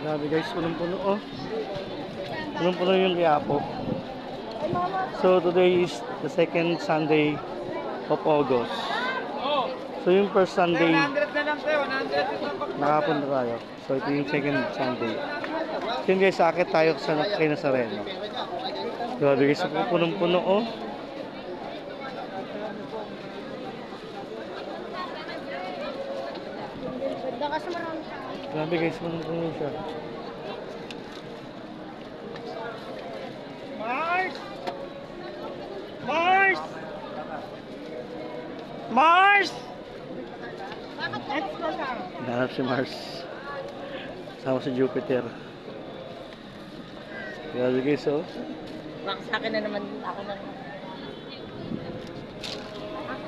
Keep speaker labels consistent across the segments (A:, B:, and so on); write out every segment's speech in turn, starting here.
A: Grabe guys, punong-puno oh. Punong-puno yung Quiapo. So today is the second Sunday of August. So yung first Sunday, nakapunta tayo. So ito yung second Sunday. So yun guys, sakit tayo sa kay Nazareno. Grabe guys, punong-puno oh. Grabe guys, punong-puno siya. Mars! Mars! Mars! Nahanap si Mars. Sama si Jupiter. Grabe guys oh.
B: Baka sa akin na naman, ako na naman.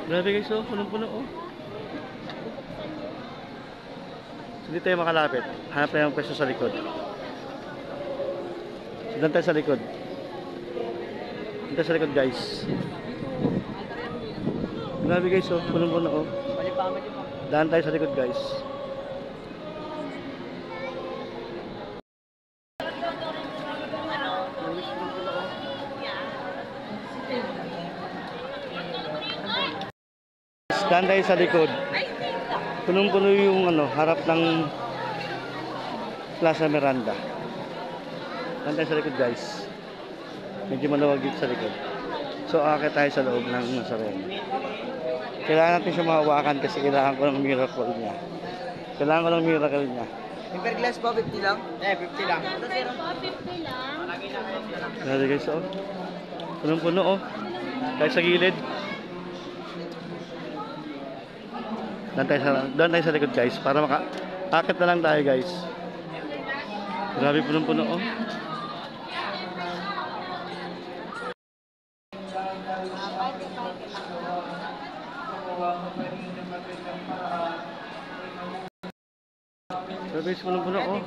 A: Grabe guys oh, punong-puno oh. So, hindi tayo makalapit. Hanap tayo ng pwesto sa likod. So, doon tayo sa likod. Doon tayo sa likod guys. Grabe guys oh, punong-puno oh. Daan tayo sa likod guys. Daan tayo sa likod. Punong-puno yung harap ng Plaza Miranda. Daan tayo sa likod guys. Medyo maluwag dito sa likod. So akit tayo sa loob ng Nazareno. Kailangan natin siya mahawakan kasi kailangan ko ng miracle niya. Kailangan ko ng miracle niya.
B: Temper glass po, 50 lang? 50 lang.
C: 50 lang.
A: Grabe guys oh. Punong-puno oh. Tayo sa gilid. Doon tayo sa likod guys para akit na lang tayo guys. Grabe punong-puno oh. Grabe guys, punong-puno oh.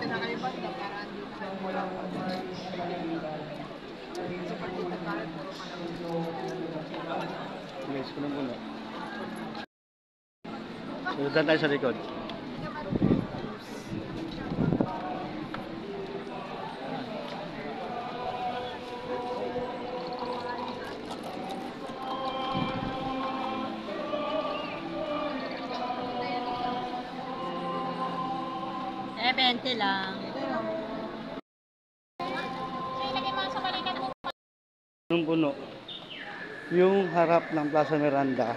A: Guys, punong-puno. So, doon tayo sa likod.
B: Eh, 20 lang.
A: Punong-puno. Yung harap ng Plaza Miranda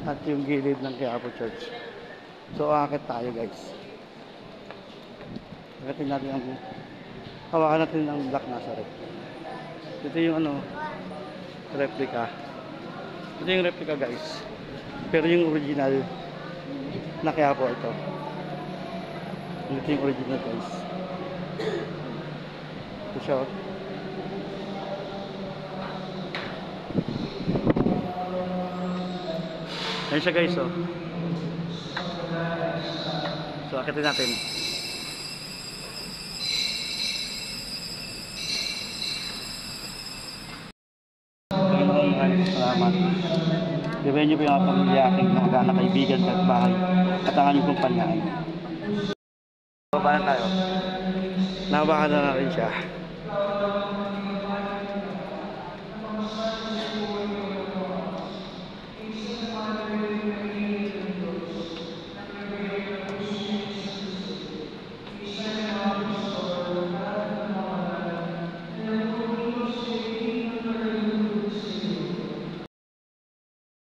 A: at yung gilid ng Quiapo Church. So aakit tayo guys. Akitin natin ang hawakan natin ang Black Nazareth. Ito yung replica. Ito yung replica guys. Pero yung original na Quiapo ito. Ito yung original guys. Ito siya. Ayan siya guys oh. So akitin natin. Maraming salamat. Gawin niyo po yung pamilya aking mga mag-anak, kaibigan at bahay at ang aming kumpanyahin. Babahan tayo. Nabakan na natin siya.